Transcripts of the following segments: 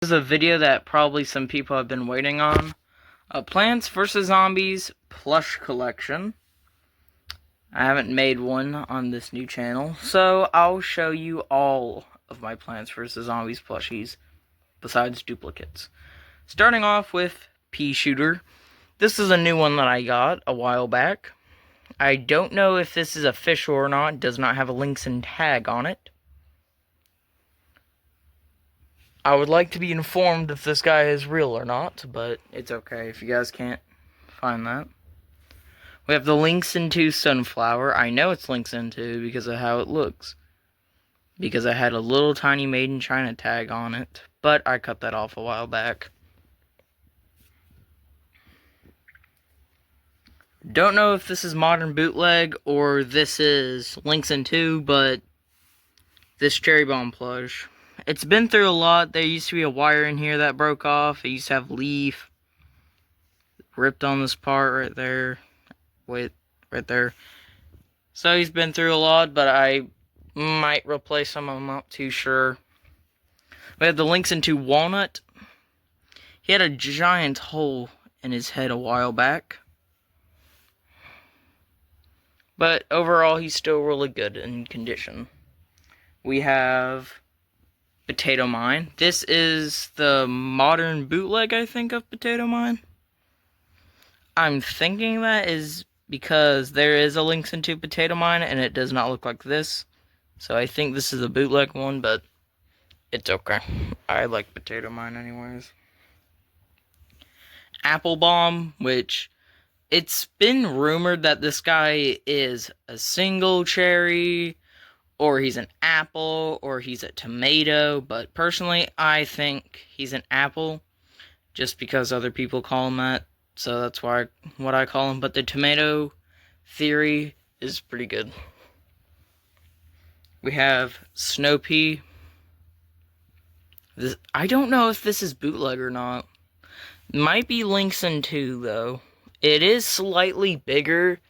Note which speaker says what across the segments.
Speaker 1: This is a video that probably some people have been waiting on. Plants vs. Zombies plush collection. I haven't made one on this new channel, so I'll show you all of my Plants vs. Zombies plushies, besides duplicates. Starting off with Pea Shooter. This is a new one that I got a while back. I don't know if this is official or not. It does not have a links and tag on it. I would like to be informed if this guy is real or not, but it's okay if you guys can't find that. We have the Links into Sunflower. I know it's Links into because of how it looks. Because I had a little tiny Made in China tag on it, but I cut that off a while back. Don't know if this is modern bootleg or this is Links into, but this Cherry Bomb plush. It's been through a lot. There used to be a wire in here that broke off. It used to have leaf. Ripped on this part right there. Wait, right there. So he's been through a lot, but I might replace some of them. I'm not too sure. We have the Links into Walnut. He had a giant hole in his head a while back. But overall, he's still really good in condition. We have Potato Mine. This is the modern bootleg, I think, of Potato Mine. I'm thinking that is because there is a Links into Potato Mine, and it does not look like this. So I think this is a bootleg one, but it's okay. I like Potato Mine anyways. Apple Bomb, which it's been rumored that this guy is a single cherry, or he's an apple, or he's a tomato, but personally, I think he's an apple, just because other people call him that, so that's what I call him, but the tomato theory is pretty good. We have Snow Pea. I don't know if this is bootleg or not. Might be Links into, though. It is slightly bigger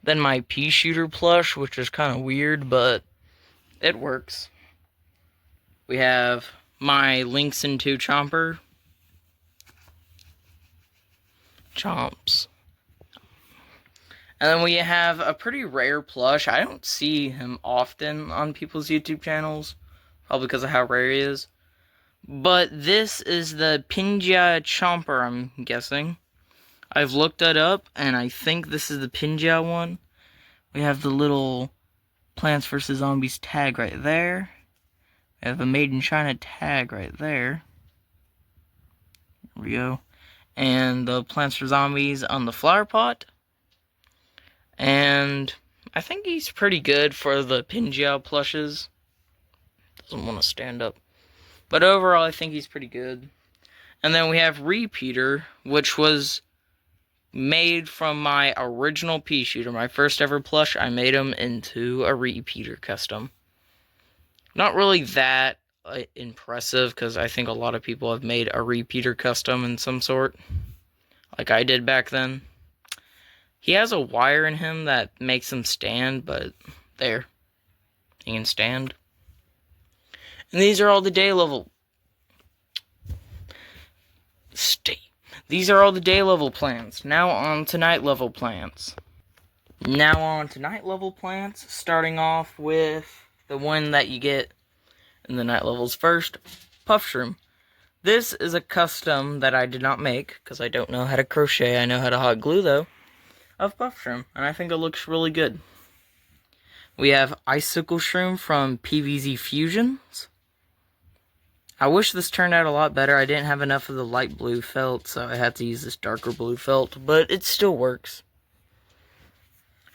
Speaker 1: than my Pea Shooter plush, which is kind of weird, but it works. We have my Links into Chomper. Chomps. And then we have a pretty rare plush. I don't see him often on people's YouTube channels, probably because of how rare he is. But this is the Pinja Chomper, I'm guessing. I've looked that up, and I think this is the Pinja one. We have the little Plants vs. Zombies tag right there. We have a Made in China tag right there. There we go. And the Plants vs. Zombies on the flower pot. And I think he's pretty good for the Pinja plushes. Doesn't want to stand up. But overall, I think he's pretty good. And then we have Repeater, which was made from my original Pea Shooter. My first ever plush, I made him into a Repeater custom. Not really that impressive, because I think a lot of people have made a Repeater custom in some sort, like I did back then. He has a wire in him that makes him stand, but there, he can stand. And these are all the day level. These are all the day level plants. Now on to night level plants. Starting off with the one that you get in the night levels first, Puff Shroom. This is a custom that I did not make, because I don't know how to crochet. I know how to hot glue, though, of Puff Shroom, and I think it looks really good. We have Icicle Shroom from PVZ Fusions. I wish this turned out a lot better. I didn't have enough of the light blue felt, so I had to use this darker blue felt, but it still works.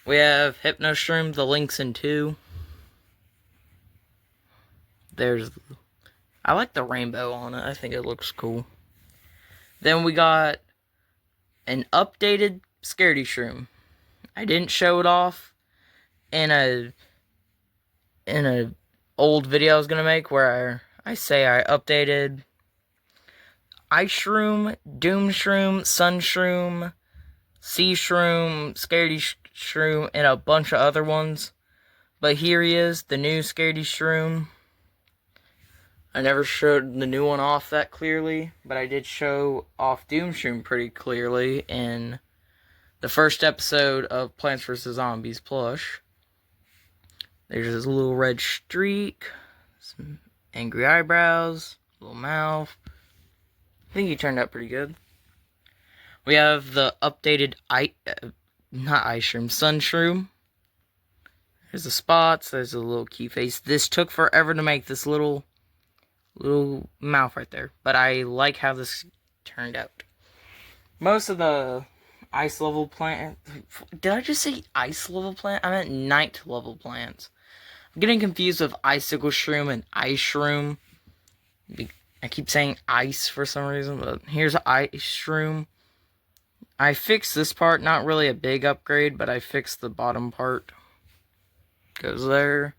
Speaker 1: We have Hypno Shroom, the Links into. I like the rainbow on it. I think it looks cool. Then we got an updated Scaredy Shroom. I didn't show it off in a old video I was gonna make where I say I updated Ice Shroom, Doom Shroom, Sun Shroom, Sea Shroom, Scaredy Shroom, and a bunch of other ones. But here he is, the new Scaredy Shroom. I never showed the new one off that clearly, but I did show off Doomshroom pretty clearly in the first episode of Plants vs. Zombies plush. There's his little red streak, some angry eyebrows, little mouth. I think he turned out pretty good. We have the updated not ice shroom, sun shroom. There's the spots, there's a little key face. This took forever to make, this little mouth right there, but I like how this turned out. Most of the ice level plant, did I just say ice level plant? I meant night level plants. I'm getting confused with icicle shroom and ice shroom. I keep saying ice for some reason, but here's ice shroom. I fixed this part, not really a big upgrade, but I fixed the bottom part. Goes there.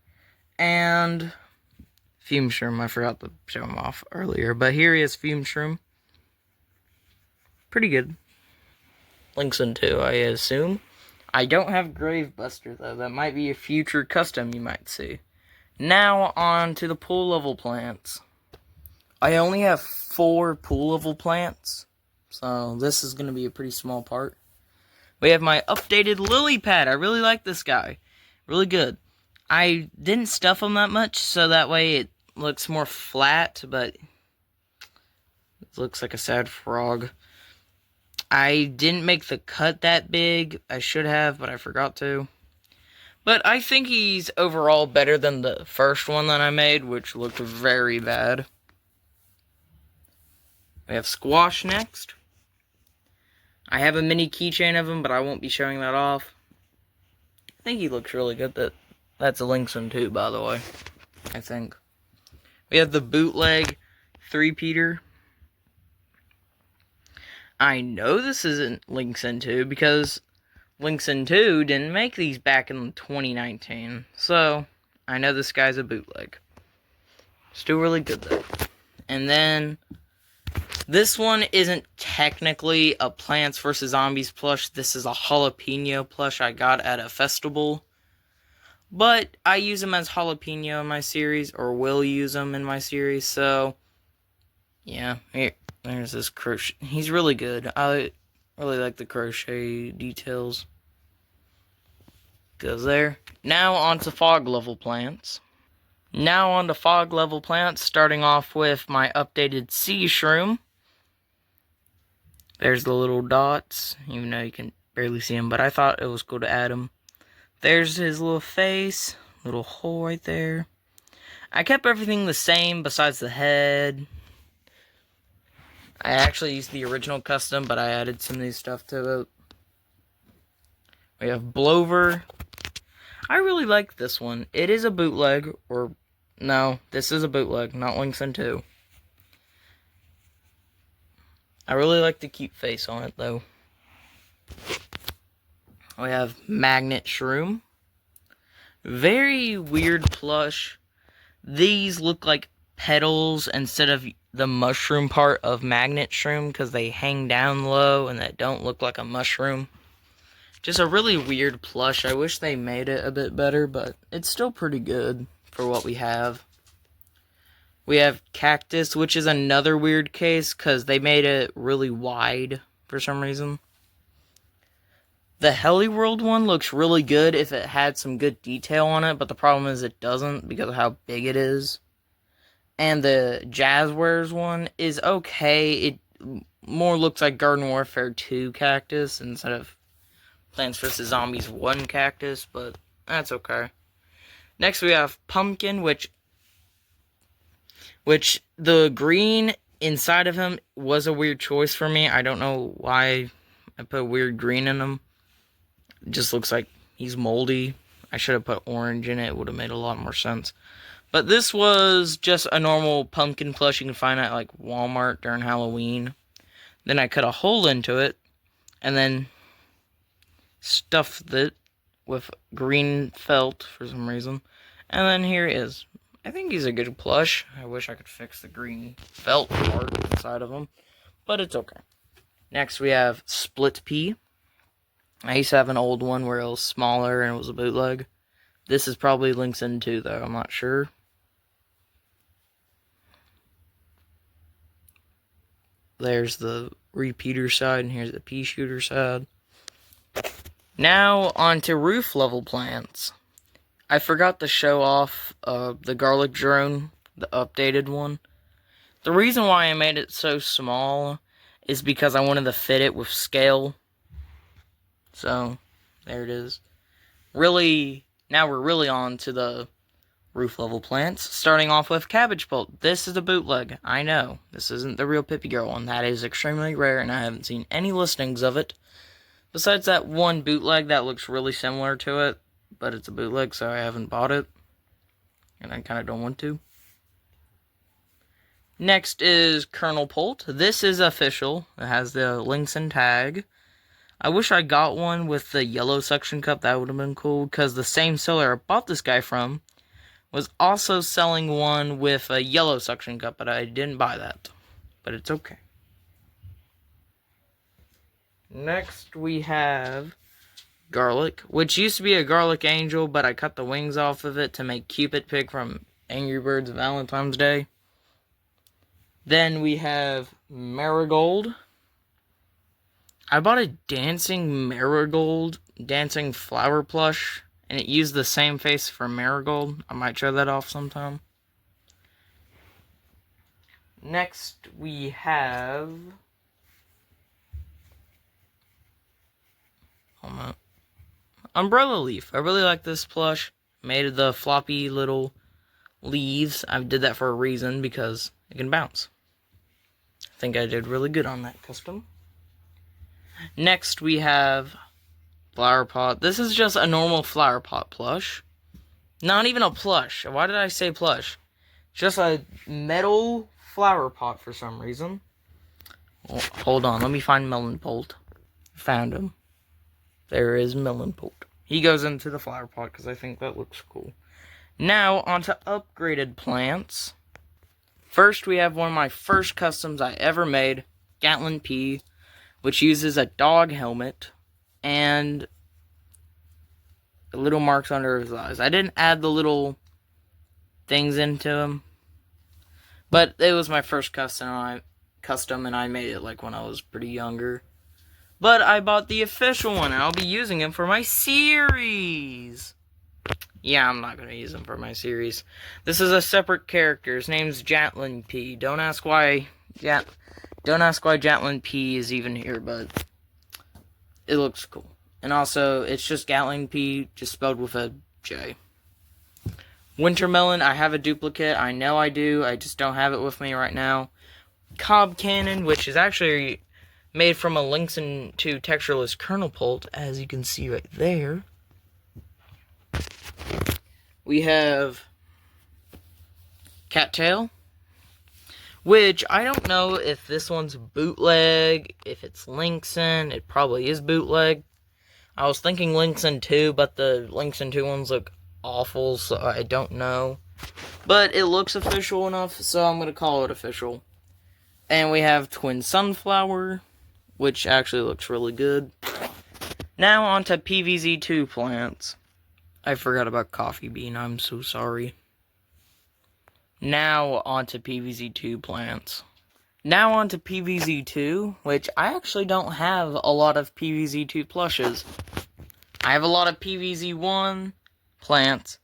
Speaker 1: And Fume Shroom, I forgot to show him off earlier, but here he is, Fume Shroom. Pretty good. Links in 2, I assume. I don't have Gravebuster, though. That might be a future custom you might see. Now, on to the pool level plants. I only have 4 pool level plants, so this is going to be a pretty small part. We have my updated lily pad. I really like this guy. Really good. I didn't stuff him that much, so that way it looks more flat, but it looks like a sad frog. I didn't make the cut that big. I should have, but I forgot to. But I think he's overall better than the first one that I made, which looked very bad. We have Squash next. I have a mini keychain of him, but I won't be showing that off. I think he looks really good. That's a Linkson too, by the way. I think. We have the bootleg 3-peater. I know this isn't Linkson 2 because Linkson 2 didn't make these back in 2019. So, I know this guy's a bootleg. Still really good though. And then, this one isn't technically a Plants vs. Zombies plush. This is a jalapeno plush I got at a festival. But I use him as jalapeno in my series, or will use him in my series, so yeah, there's this crochet. He's really good. I really like the crochet details. Goes there. Now on to fog level plants. Starting off with my updated sea shroom. There's the little dots, even though you can barely see them, but I thought it was cool to add them. There's his little face, little hole right there. I kept everything the same besides the head. I actually used the original custom, but I added some new stuff to it. We have Blover. I really like this one. It is a bootleg, or no, this is a bootleg, not Linkson 2. I really like the cute face on it, though. We have Magnet Shroom. Very weird plush. These look like petals instead of the mushroom part of Magnet Shroom because they hang down low and they don't look like a mushroom. Just a really weird plush. I wish they made it a bit better, but it's still pretty good for what we have. We have Cactus, which is another weird case because they made it really wide for some reason. The Heliworld one looks really good if it had some good detail on it, but the problem is it doesn't because of how big it is. And the Jazzwares one is okay. It more looks like Garden Warfare 2 Cactus instead of Plants vs. Zombies 1 Cactus, but that's okay. Next we have Pumpkin, which the green inside of him was a weird choice for me. I don't know why I put weird green in him. It just looks like he's moldy. I should have put orange in it. It would have made a lot more sense. But this was just a normal pumpkin plush you can find at like Walmart during Halloween. Then I cut a hole into it and then stuffed it with green felt for some reason. And then here it is. I think he's a good plush. I wish I could fix the green felt part inside of him, but it's okay. Next we have Split Pea. I used to have an old one where it was smaller and it was a bootleg. This is probably Linkson 2 though, I'm not sure. there's the repeater side, and here's the pea shooter side. Now, on to roof level plants. I forgot to show off the garlic drone, the updated one. The reason why I made it so small is because I wanted to fit it with scale. So, there it is. Now we're really on to the roof level plants, starting off with cabbage pult. This is a bootleg. I know. This isn't the real Pippi Girl one. That is extremely rare, and I haven't seen any listings of it. Besides that one bootleg that looks really similar to it, but it's a bootleg, so I haven't bought it. And I kind of don't want to. Next is Colonel Pult. This is official. It has the links and tag. I wish I got one with the yellow suction cup. That would have been cool, because the same seller I bought this guy from was also selling one with a yellow suction cup, but I didn't buy that. But it's okay. Next, we have garlic, which used to be a garlic angel, but I cut the wings off of it to make Cupid Pig from Angry Birds Valentine's Day. Then we have marigold. I bought a dancing marigold, dancing flower plush, and it used the same face for marigold. I might show that off sometime. Next, we have... umbrella leaf. I really like this plush. Made of the floppy little leaves. I did that for a reason, because it can bounce. I think I did really good on that custom. Next, we have flower pot. This is just a normal flower pot plush. Not even a plush. Why did I say plush? Just a metal flower pot for some reason. Oh, hold on, let me find Melon Bolt. Found him. There is Melon Bolt. He goes into the flower pot because I think that looks cool. Now, onto upgraded plants. First, we have one of my first customs I ever made, Gatlin P, which uses a dog helmet and little marks under his eyes. I didn't add the little things into him, but it was my first custom, and I made it like when I was pretty younger. But I bought the official one, and I'll be using him for my series. Yeah, I'm not going to use him for my series. This is a separate character. His name's Jatlin P. Don't ask why Jatlin P is even here, but it looks cool. And also, it's just Gatlin P, just spelled with a J. Wintermelon, I have a duplicate. I know I do. I just don't have it with me right now. Cob Cannon, which is actually made from a Lynx and 2 textureless kernel pult, as you can see right there. We have Cattail, which I don't know if this one's bootleg, if it's Lynxen. It probably is bootleg. I was thinking Lynxen 2, but the Lynxen 2 ones look awful, so I don't know. But it looks official enough, so I'm going to call it official. And we have Twin Sunflower, which actually looks really good. Now on to PVZ 2 plants. I forgot about Coffee Bean, I'm so sorry. Now on to PVZ 2 plants. Now on to PVZ 2, which I actually don't have a lot of PVZ 2 plushes. I have a lot of PVZ 1 plants,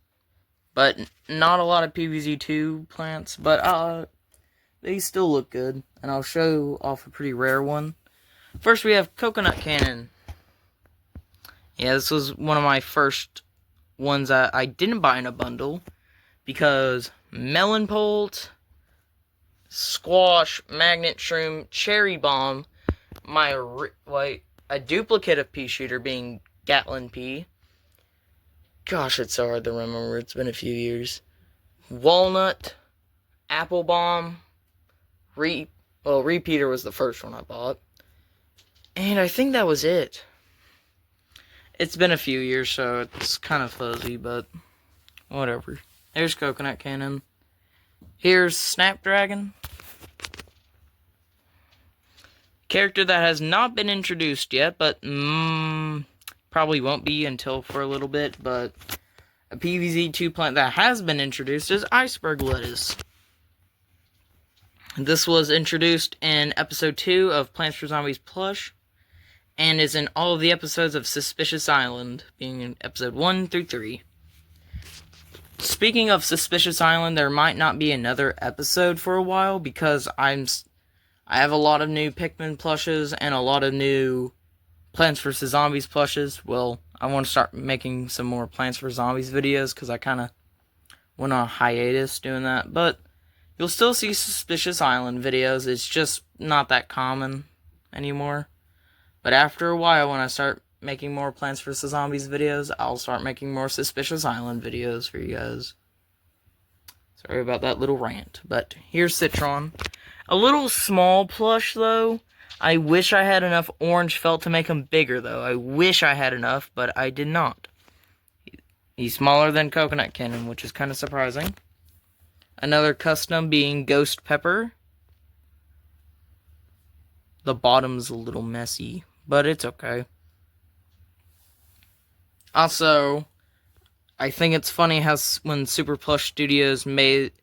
Speaker 1: but not a lot of PVZ 2 plants, but they still look good, and I'll show off a pretty rare one. First we have Coconut Cannon. Yeah, this was one of my first ones I didn't buy in a bundle, because Melon Bolt, Squash, Magnet Shroom, Cherry Bomb, a duplicate of Pea Shooter being Gatlin P. Gosh, it's so hard to remember, it's been a few years. Walnut, Apple Bomb, Repeater was the first one I bought. And I think that was it. It's been a few years, so it's kind of fuzzy, but whatever. There's Coconut Cannon. Here's Snapdragon. Character that has not been introduced yet, but probably won't be until for a little bit, but a PVZ 2 plant that has been introduced is Iceberg Lettuce. This was introduced in episode 2 of Plants vs. Zombies Plush, and is in all of the episodes of Suspicious Island, being in episode 1 through 3. Speaking of Suspicious Island, there might not be another episode for a while, because I have a lot of new Pikmin plushes and a lot of new Plants vs. Zombies plushes. Well, I want to start making some more Plants vs. Zombies videos, because I kind of went on a hiatus doing that, but you'll still see Suspicious Island videos. It's just not that common anymore. But after a while, when I start making more Plants vs. Zombies videos, I'll start making more Suspicious Island videos for you guys. Sorry about that little rant. But here's Citron. A little small plush, though. I wish I had enough orange felt to make him bigger, though. I wish I had enough, but I did not. He's smaller than Coconut Cannon, which is kind of surprising. Another custom being Ghost Pepper. The bottom's a little messy, but it's okay. Also, I think it's funny how when Super Plush Studios made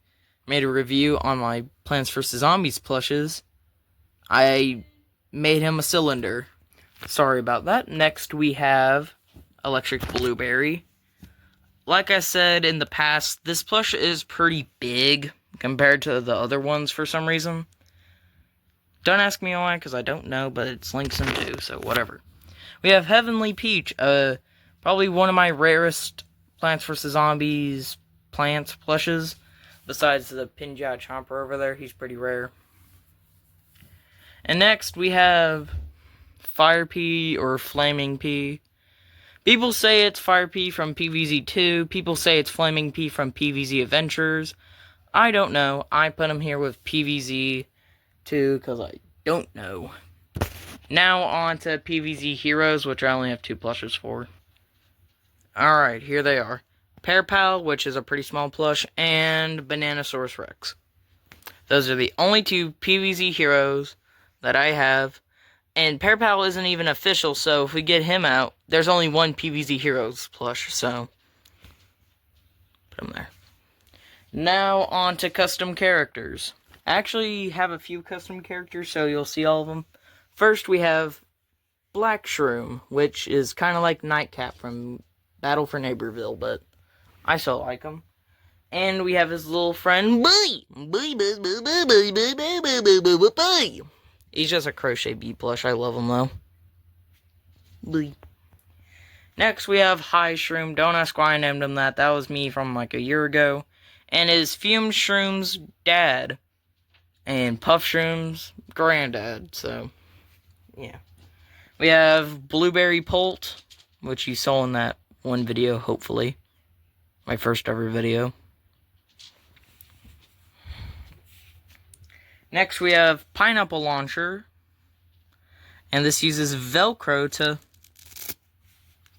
Speaker 1: a review on my Plants vs. Zombies plushes, I made him a cylinder. Sorry about that. Next we have Electric Blueberry. Like I said in the past, this plush is pretty big compared to the other ones for some reason. Don't ask me why, because I don't know, but it's links in too, so whatever. We have Heavenly Peach, probably one of my rarest Plants vs. Zombies plants plushes, besides the Pinja Chomper over there. He's pretty rare. And next we have Fire Pea or Flaming Pea. People say it's Fire Pea from PVZ 2. People say it's Flaming Pea from PVZ Adventures. I don't know. I put him here with PVZ 2 because I don't know. Now on to PVZ Heroes, which I only have 2 plushes for. Alright, here they are. Pear Pal, which is a pretty small plush, and Bananasaurus Rex. Those are the only 2 PVZ Heroes that I have. And Pear Pal isn't even official, so if we get him out, there's only 1 PVZ Heroes plush, so put him there. Now on to custom characters. I actually have a few custom characters, so you'll see all of them. First, we have Black Shroom, which is kind of like Nightcap from Battle for Neighborville, but I still like him. And we have his little friend, Bee. He's just a crochet bee plush. I love him, though. Bee. Next, we have High Shroom. Don't ask why I named him that. That was me from, like, a year ago. And his Fume Shroom's dad. And Puff Shroom's granddad. So, yeah. We have Blueberry Polt, which you saw in that one video, hopefully. My first ever video. Next, we have Pineapple Launcher, and this uses Velcro to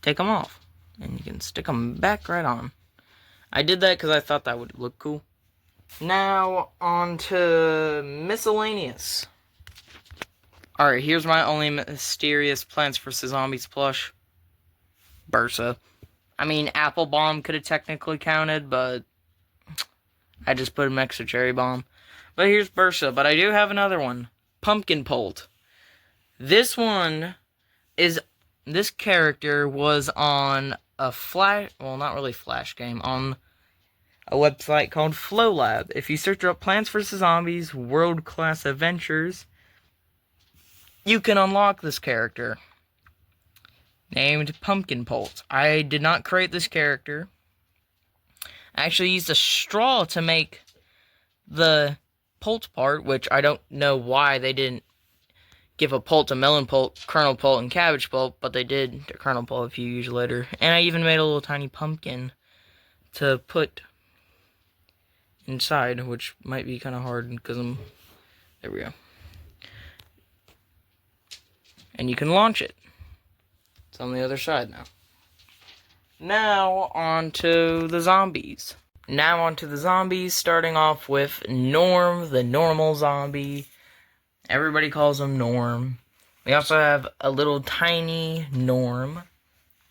Speaker 1: take them off, and you can stick them back right on. I did that because I thought that would look cool. Now, on to Miscellaneous. Alright, here's my only mysterious Plants vs. Zombies plush. Bursa. I mean, Apple Bomb could have technically counted, but I just put an extra cherry bomb. But here's Bursa, but I do have another one. Pumpkin Polt. This character was on a not really Flash game, on a website called FlowLab. If you search up Plants vs. Zombies World Class Adventures, you can unlock this character, named Pumpkin Polt. I did not create this character. I actually used a straw to make the Polt part, which I don't know why they didn't give a Polt to Melon Polt, Kernel Polt, and Cabbage Polt, but they did to Kernel Polt a few years later. And I even made a little tiny pumpkin to put inside, which might be kind of hard because there we go. And you can launch it. It's on the other side now. Now, on to the zombies. Starting off with Norm, the normal zombie. Everybody calls him Norm. We also have a little tiny Norm.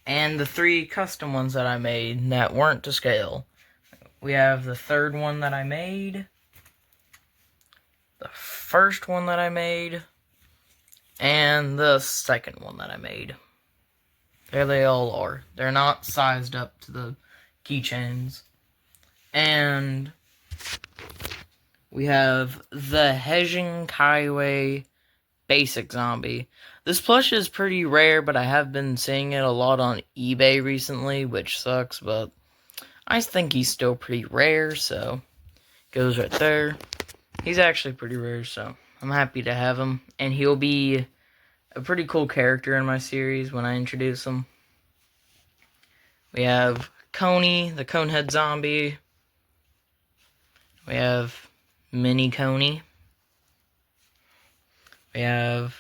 Speaker 1: And the 3 custom ones that I made that weren't to scale. We have the 3rd one that I made. the first one that I made, and the second one that I made. There they all are. They're not sized up to the keychains. And we have the Hejin Kaiwei Basic Zombie. This plush is pretty rare, but I have been seeing it a lot on eBay recently, which sucks, but I think he's still pretty rare, so goes right there. He's actually pretty rare, so I'm happy to have him, and he'll be a pretty cool character in my series when I introduce him. We have Coney, the Conehead Zombie. We have Mini Coney. We have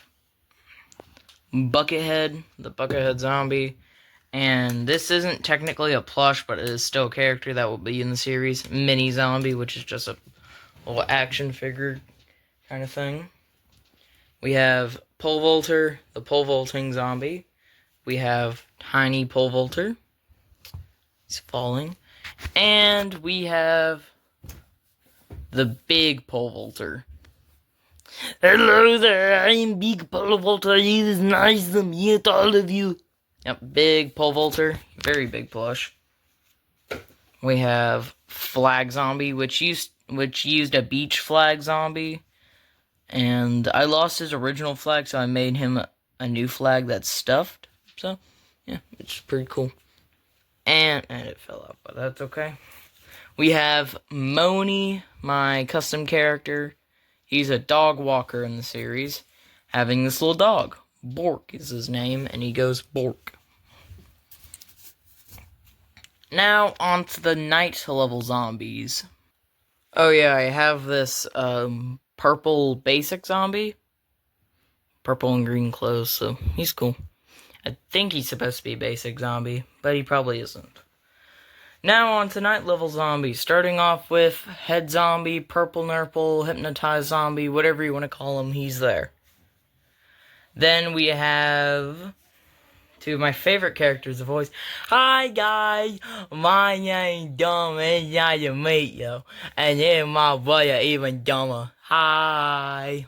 Speaker 1: Buckethead, the Buckethead Zombie. And this isn't technically a plush, but it is still a character that will be in the series. Mini Zombie, which is just a little action figure kind of thing. We have Pole Vaulter, the Pole Vaulting Zombie. We have Tiny Pole Vaulter. He's falling. And we have the Big Pole Vaulter. Hello there, I am Big Pole Vaulter. It is nice to meet all of you. Yep, Big Pole Vaulter. Very big plush. We have Flag Zombie, which used a beach flag zombie. And I lost his original flag, so I made him a new flag that's stuffed. So, yeah, it's pretty cool. And it fell out, but that's okay. We have Moni, my custom character. He's a dog walker in the series, having this little dog. Bork is his name, and he goes Bork. Now, on to the night level zombies. Oh yeah, I have this, purple basic zombie. Purple and green clothes, so he's cool. I think he's supposed to be a basic zombie, but he probably isn't. Now on to night level zombies, starting off with head zombie, purple nurple, hypnotized zombie, whatever you want to call him, he's there. Then we have two of my favorite characters of voice. Hi guys, my name's Dumb, and nice to meet you. And then my brother even dumber. Hi.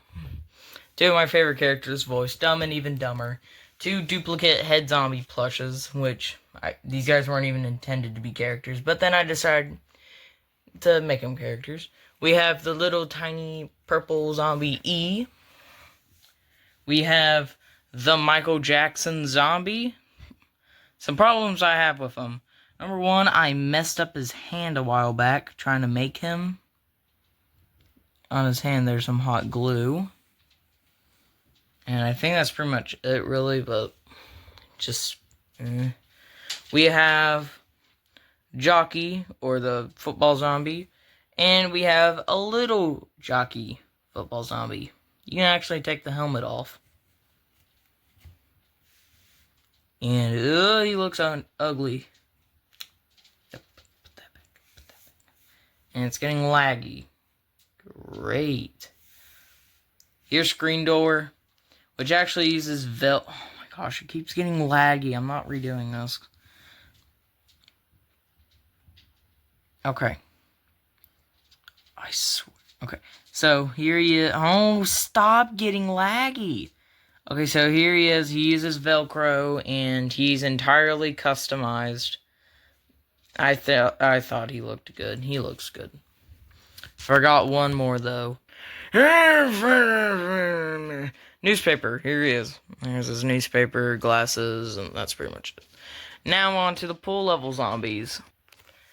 Speaker 1: Two of my favorite characters voice, Dumb and Even Dumber. Two duplicate head zombie plushes, which these guys weren't even intended to be characters, but then I decided to make them characters. We have the little tiny purple zombie E. We have the Michael Jackson zombie. Some problems I have with him. Number one, I messed up his hand a while back trying to make him. On his hand there's some hot glue. And I think that's pretty much it really, but just... We have Jockey, or the football zombie, and we have a little Jockey football zombie. You can actually take the helmet off. And, he looks ugly. Yep, put that back. And it's getting laggy. Great. Here's Screen Door, which actually uses oh my gosh, it keeps getting laggy. I'm not redoing this. Okay. I swear. Okay. So here he is. Oh, stop getting laggy. Okay, so here he is. He uses Velcro, and he's entirely customized. I thought he looked good. He looks good. Forgot one more, though. Newspaper. Here he is. There's his newspaper, glasses, and that's pretty much it. Now on to the pool level zombies.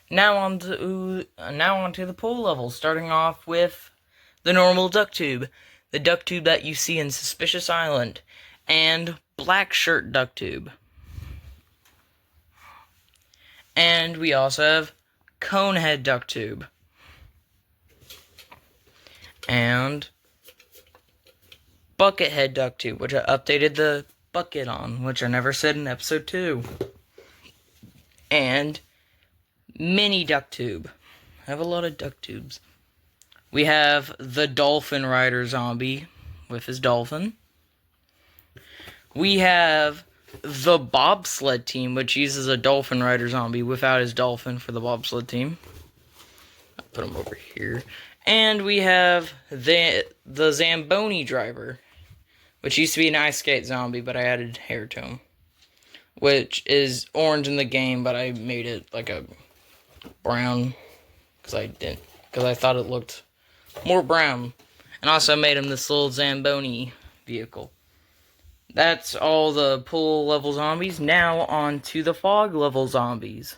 Speaker 1: Now on to the pool level, starting off with the normal duck tube. The duck tube that you see in Suspicious Island. And black shirt duck tube. And we also have Conehead duck tube. And Buckethead duck tube, which I updated the bucket on, which I never said in episode 2. And Mini duck tube. I have a lot of duck tubes. We have the Dolphin Rider zombie with his dolphin. We have the Bobsled team, which uses a Dolphin Rider zombie without his dolphin for the Bobsled team. I'll put him over here. And we have the the Zamboni driver, which used to be an ice skate zombie, but I added hair to him. Which is orange in the game, but I made it like a brown because I thought it looked more brown. And also made him this little Zamboni vehicle. That's all the pool level zombies. Now on to the fog level zombies.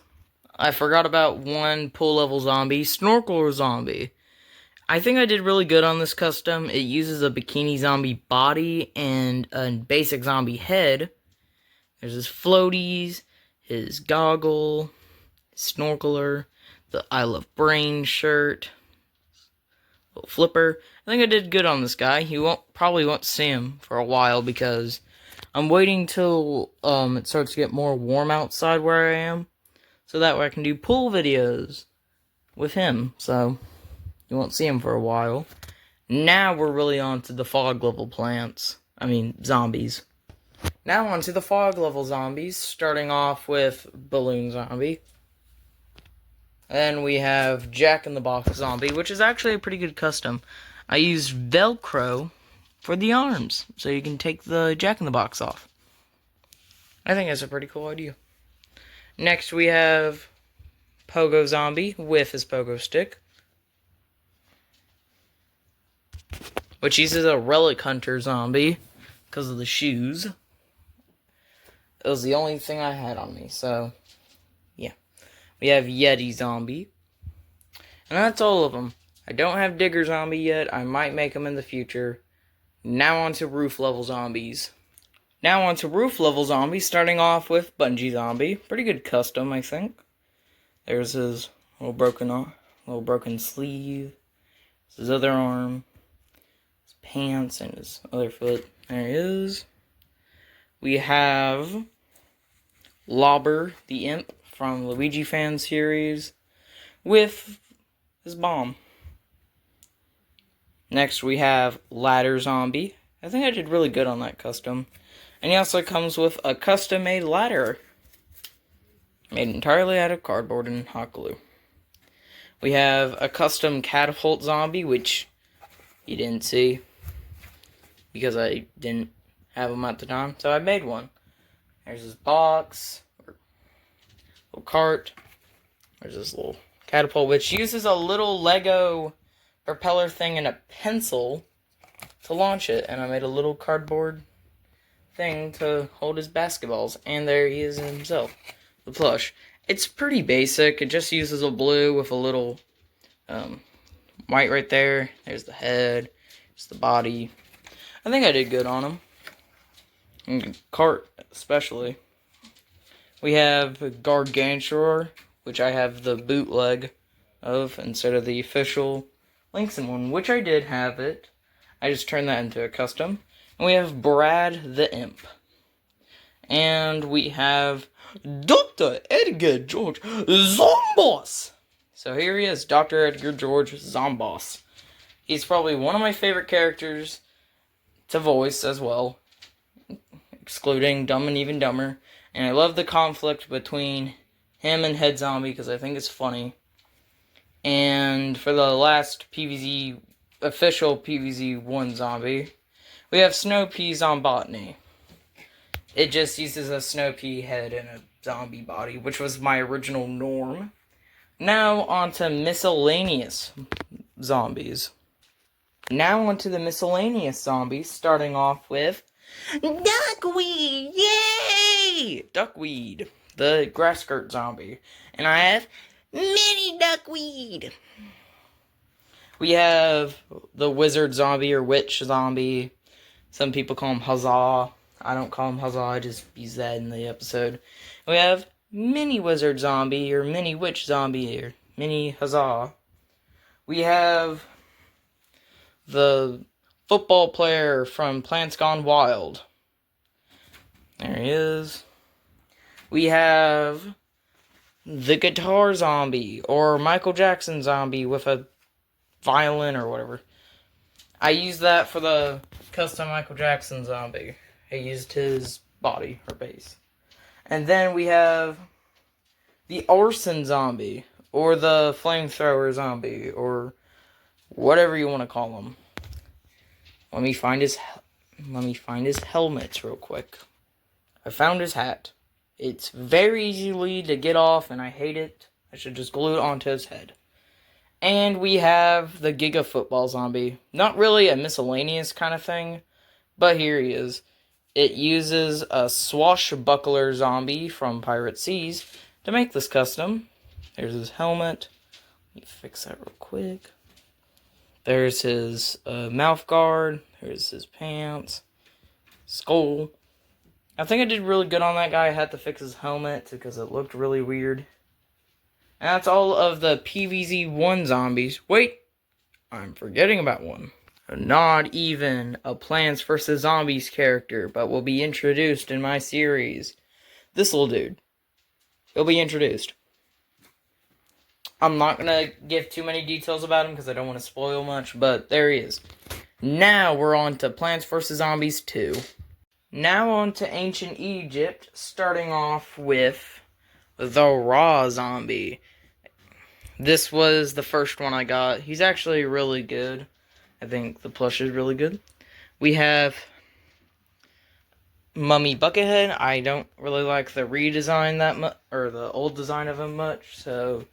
Speaker 1: I forgot about one pool level zombie, Snorkeler Zombie. I think I did really good on this custom. It uses a bikini zombie body and a basic zombie head. There's his floaties, his goggle, his snorkeler, the I Love Brain shirt, little flipper. I think I did good on this guy. You probably won't see him for a while because I'm waiting till it starts to get more warm outside where I am, so that way I can do pool videos with him. So you won't see him for a while. Now we're really on to the fog level zombies. Now on to the fog level zombies, starting off with Balloon Zombie. Then we have Jack in the Box Zombie, which is actually a pretty good custom. I used Velcro for the arms, so you can take the Jack in the Box off. I think that's a pretty cool idea. Next we have Pogo Zombie with his pogo stick, which uses a Relic Hunter Zombie because of the shoes. It was the only thing I had on me, so yeah. We have Yeti Zombie, and that's all of them. I don't have Digger Zombie yet. I might make them in the future. Now on to roof level zombies. Starting off with Bungee Zombie. Pretty good custom, I think. There's his little broken sleeve, his other arm, his pants, and his other foot. There he is. We have Lobber the Imp from Luigi Fan series with his bomb. Next we have Ladder Zombie. I think I did really good on that custom. And he also comes with a custom made ladder, made entirely out of cardboard and hot glue. We have a custom Catapult Zombie, which you didn't see because I didn't have him at the time, so I made one. There's his box, or little cart. There's this little catapult, which uses a little Lego propeller thing and a pencil to launch it. And I made a little cardboard thing to hold his basketballs. And there he is himself, the plush. It's pretty basic. It just uses a blue with a little white right there. There's the head. There's the body. I think I did good on him. And cart, especially. We have Gargantuar, which I have the bootleg of instead of the official Linkson one, which I did have it. I just turned that into a custom. And we have Brad the Imp. And we have Dr. Edgar George Zomboss. So here he is, Dr. Edgar George Zomboss. He's probably one of my favorite characters to voice as well, excluding Dumb and Even Dumber. And I love the conflict between him and Head Zombie because I think it's funny. And for the last official PVZ 1 zombie, we have Snow Pea Zombotany. It just uses a Snow Pea head and a zombie body, which was my original norm. Now on to Miscellaneous zombies. Starting off with Duckweed! Yay! Duckweed, the grass skirt zombie. And I have Mini Duckweed. We have the Wizard Zombie or Witch Zombie. Some people call him Huzzah. I don't call him Huzzah, I just use that in the episode. We have Mini Wizard Zombie or Mini Witch Zombie or Mini Huzzah. We have the football player from Plants Gone Wild. There he is. We have the guitar zombie or Michael Jackson zombie with a violin or whatever. I used that for the custom Michael Jackson zombie. I used his body or base. And then we have the arson zombie or the flamethrower zombie or whatever you want to call him. Let me find his helmets real quick. I found his hat. It's very easily to get off, and I hate it. I should just glue it onto his head. And we have the Giga Football Zombie. Not really a miscellaneous kind of thing, but here he is. It uses a swashbuckler zombie from Pirate Seas to make this custom. There's his helmet. Let me fix that real quick. There's his mouth guard. There's his pants. Skull. I think I did really good on that guy. I had to fix his helmet because it looked really weird. And that's all of the PVZ1 zombies. Wait, I'm forgetting about one. Not even a Plants vs. Zombies character, but will be introduced in my series. This little dude. He'll be introduced. I'm not going to give too many details about him because I don't want to spoil much, but there he is. Now we're on to Plants vs. Zombies 2. Now on to Ancient Egypt, starting off with the Raw Zombie. This was the first one I got. He's actually really good. I think the plush is really good. We have Mummy Buckethead. I don't really like the redesign that much, or the old design of him much, so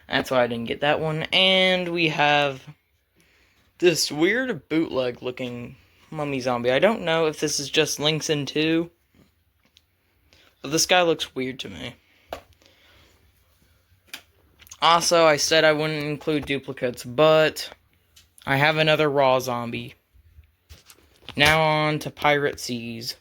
Speaker 1: that's why I didn't get that one. And we have this weird bootleg looking Mummy Zombie. I don't know if this is just Links in 2, but this guy looks weird to me. Also, I said I wouldn't include duplicates, but I have another Raw Zombie. Now on to Pirate Seas.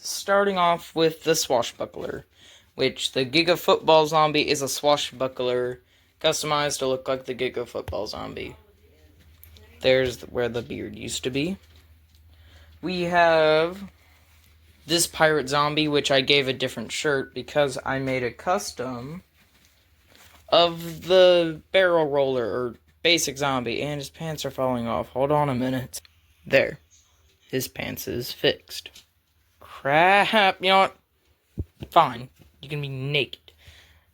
Speaker 1: Starting off with the Swashbuckler, which the Giga Football Zombie is a swashbuckler customized to look like the Giga Football Zombie. There's where the beard used to be. We have this Pirate Zombie, which I gave a different shirt because I made a custom of the barrel roller, or basic zombie, and his pants are falling off. Hold on a minute. There. His pants is fixed. Crap. You know what? Fine. You can be naked.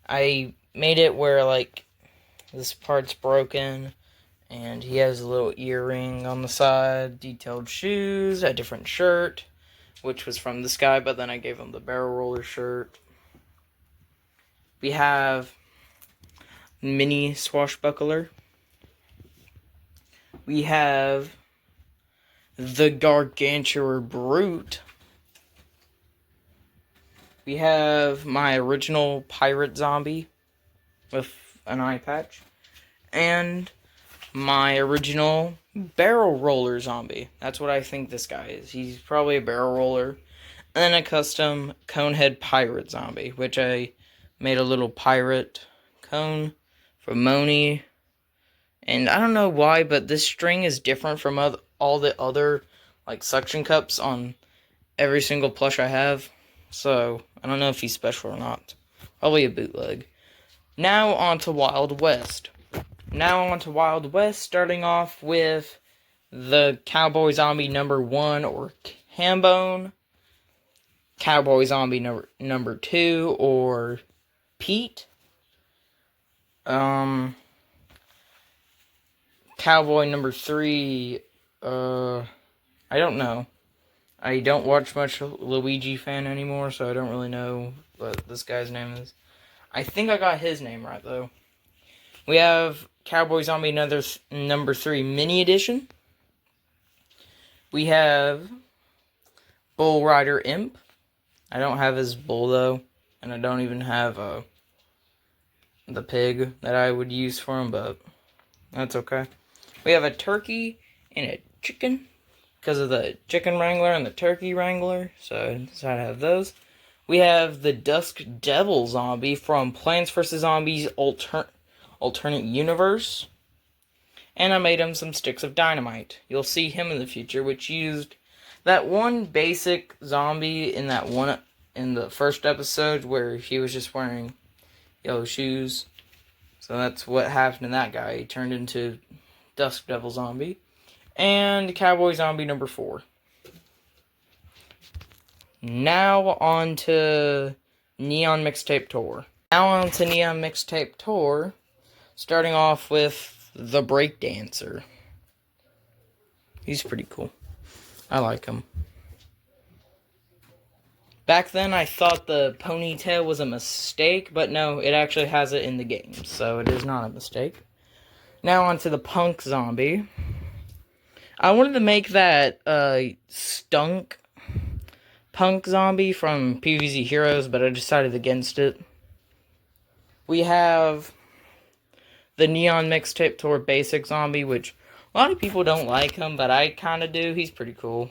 Speaker 1: I made it where, like, this part's broken, and he has a little earring on the side, detailed shoes, a different shirt, which was from this guy, but then I gave him the barrel roller shirt. We have Mini Swashbuckler. We have the Gargantuar Brute. We have my original Pirate Zombie with an eye patch. And my original Barrel Roller Zombie. That's what I think this guy is. He's probably a barrel roller. And a custom Conehead Pirate Zombie, which I made a little pirate cone from Moni. And I don't know why, but this string is different from all the other, like, suction cups on every single plush I have. So, I don't know if he's special or not. Probably a bootleg. Now on to Wild West. Starting off with the Cowboy Zombie #1, or Hambone. Cowboy Zombie number 2, or Pete. Cowboy number 3, I don't know. I don't watch much Luigi fan anymore, so I don't really know what this guy's name is. I think I got his name right, though. We have Cowboy Zombie number 3 Mini Edition. We have Bull Rider Imp. I don't have his bull, though, and I don't even have the pig that I would use for him, but that's okay. We have a turkey and a chicken, because of the chicken wrangler and the turkey wrangler, so I decided to have those. We have the Dusk Devil Zombie from Plants vs. Zombies Alternate Universe. And I made him some sticks of dynamite. You'll see him in the future, which used that one basic zombie in the first episode where he was just wearing yellow shoes. So that's what happened to that guy. He turned into Dusk Devil Zombie. And Cowboy Zombie number 4. Now on to Neon Mixtape Tour. Starting off with the Breakdancer. He's pretty cool. I like him. Back then, I thought the ponytail was a mistake, but no, it actually has it in the game, so it is not a mistake. Now onto the punk zombie. I wanted to make that stunk punk zombie from PVZ Heroes, but I decided against it. We have the Neon Mixtape Tour basic zombie, which a lot of people don't like him, but I kind of do. He's pretty cool.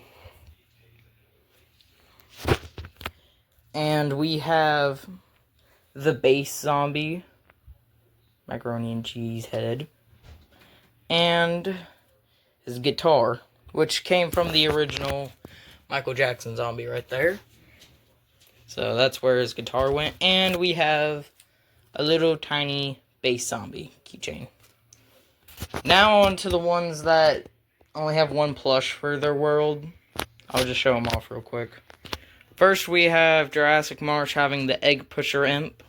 Speaker 1: And we have the base zombie, macaroni and cheese head, and his guitar, which came from the original Michael Jackson zombie right there. So that's where his guitar went. And we have a little tiny base zombie keychain. Now on to the ones that only have one plush for their world. I'll just show them off real quick. First, we have Jurassic Marsh having the Egg Pusher Imp.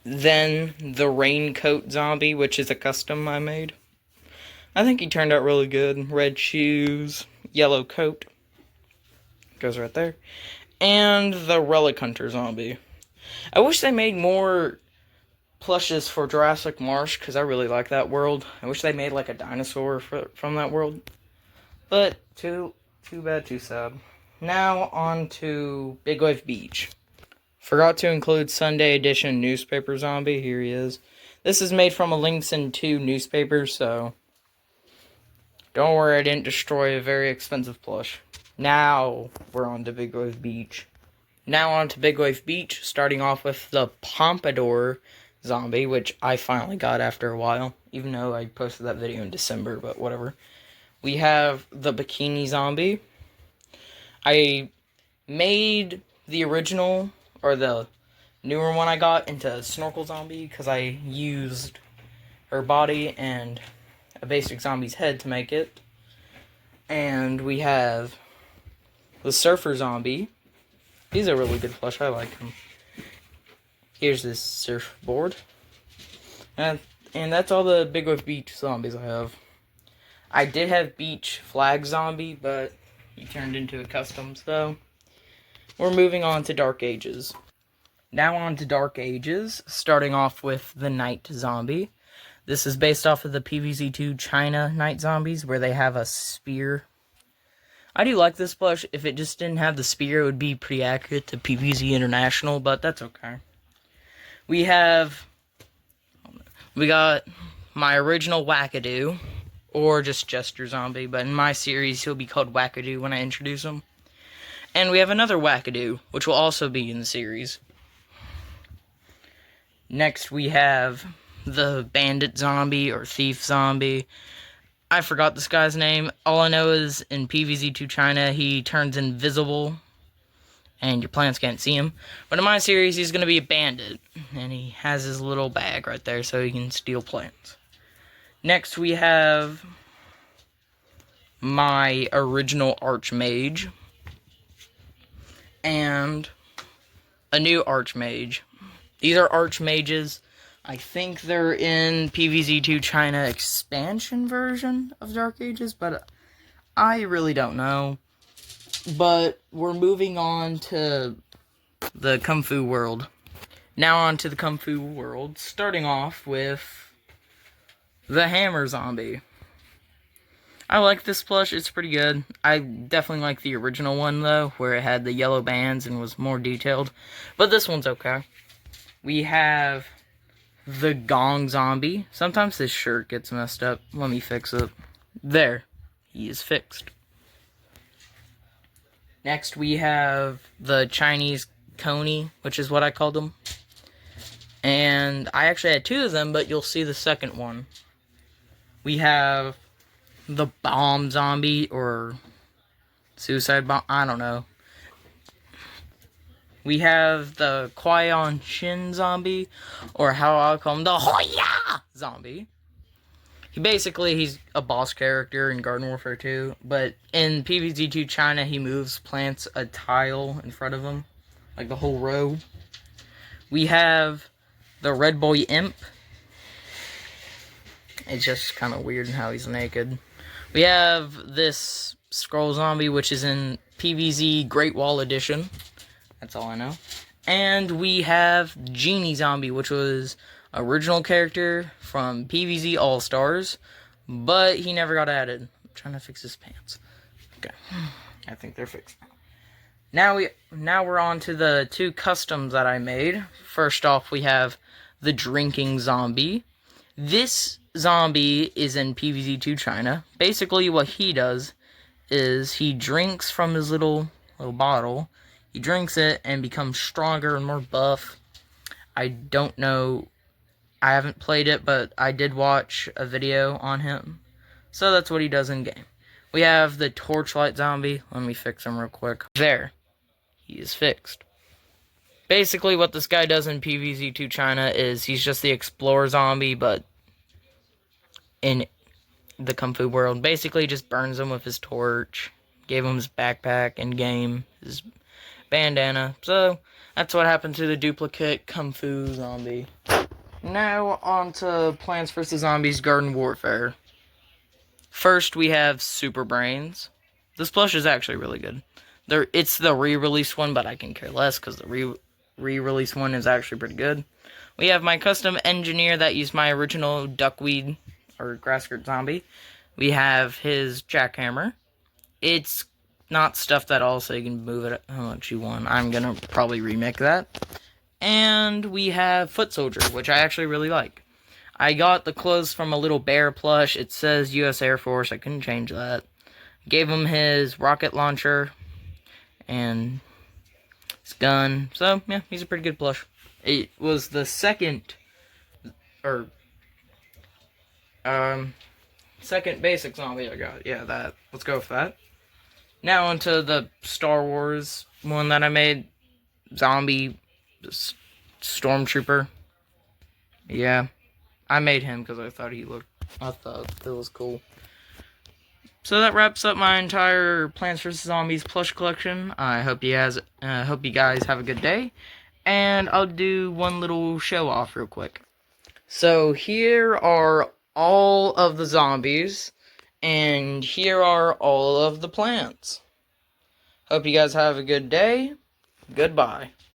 Speaker 1: Then, the Raincoat Zombie, which is a custom I made. I think he turned out really good. Red shoes, yellow coat. Goes right there. And the Relic Hunter Zombie. I wish they made more plushes for Jurassic Marsh, because I really like that world. I wish they made like a dinosaur from that world. But, too bad, too sad. Now on to Big Wave Beach. Forgot to include Sunday edition newspaper zombie. Here he is. This is made from a Linkson 2 newspaper, so don't worry, I didn't destroy a very expensive plush. Now we're on to Big Wave Beach. Now on to Big Wave Beach, starting off with the Pompadour zombie, which I finally got after a while, even though I posted that video in December, but whatever. We have the Bikini Zombie. I made the original, or the newer one I got, into Snorkel Zombie, because I used her body and a basic zombie's head to make it. And we have the Surfer Zombie. He's a really good plush, I like him. Here's this surfboard. And that's all the Big Wave Beach zombies I have. I did have Beach Flag Zombie, but he turned into a custom, so we're moving on to Dark Ages. Now on to Dark Ages, starting off with the Night Zombie. This is based off of the PVZ2 China Night Zombies, where they have a spear. I do like this plush. If it just didn't have the spear, it would be pretty accurate to PVZ International, but that's okay. We got my original Wackadoo, or just Jester Zombie, but in my series, he'll be called Wackadoo when I introduce him. And we have another Wackadoo, which will also be in the series. Next, we have the Bandit Zombie, or Thief Zombie. I forgot this guy's name. All I know is, in PVZ2 China, he turns invisible, and your plants can't see him. But in my series, he's going to be a bandit, and he has his little bag right there, so he can steal plants. Next, we have my original Archmage, and a new Archmage. These are Archmages. I think they're in PVZ2 China expansion version of Dark Ages, but I really don't know. But we're moving on to the Kung Fu world. Now on to the Kung Fu world, starting off with the Hammer Zombie. I like this plush, it's pretty good. I definitely like the original one, though, where it had the yellow bands and was more detailed. But this one's okay. We have the Gong Zombie. Sometimes this shirt gets messed up. Let me fix it. There. He is fixed. Next, we have the Chinese Coney, which is what I called them. And I actually had two of them, but you'll see the second one. We have the Bomb Zombie, or Suicide Bomb, I don't know. We have the Qui-Gon Shin Zombie, or how I'll call him, the Hoya Zombie. He's a boss character in Garden Warfare 2, but in PVZ2 China, he moves plants a tile in front of him, like the whole row. We have the Red Boy Imp. It's just kind of weird how he's naked. We have this Scroll Zombie, which is in PVZ Great Wall Edition. That's all I know. And we have Genie Zombie, which was original character from PVZ All-Stars, but he never got added. I'm trying to fix his pants. Okay. I think they're fixed now. Now we're on to the 2 customs that I made. First off, we have the Drinking Zombie. This zombie is in PVZ2 China. Basically, what he does is he drinks from his little bottle. He drinks it and becomes stronger and more buff. I don't know. I haven't played it, but I did watch a video on him. So that's what he does in game. We have the Torchlight Zombie. Let me fix him real quick. There. He is fixed. Basically, what this guy does in PVZ2 China is he's just the Explorer Zombie, but in the Kung Fu world. Basically, just burns him with his torch. Gave him his backpack in game, his bandana. So, that's what happened to the duplicate Kung Fu Zombie. Now, on to Plants vs. Zombies Garden Warfare. First, we have Super Brains. This plush is actually really good. It's the re-release one, but I can care less because the re-release one is actually pretty good. We have my custom engineer that used my original duckweed or grassskirt zombie. We have his jackhammer. It's not stuffed at all, so you can move it how much you want. I'm gonna probably remake that. And we have Foot Soldier, which I actually really like. I got the clothes from a little bear plush. It says U.S. Air Force. I couldn't change that. Gave him his rocket launcher and his gun. So, yeah, he's a pretty good plush. It was the second basic zombie I got. Yeah, that. Let's go with that. Now onto the Star Wars one that I made. Zombie Stormtrooper. Yeah. I made him because I thought it was cool. So that wraps up my entire Plants vs. Zombies plush collection. I hope you guys have a good day. And I'll do one little show off real quick. So here are all of the zombies. And here are all of the plants. Hope you guys have a good day. Goodbye.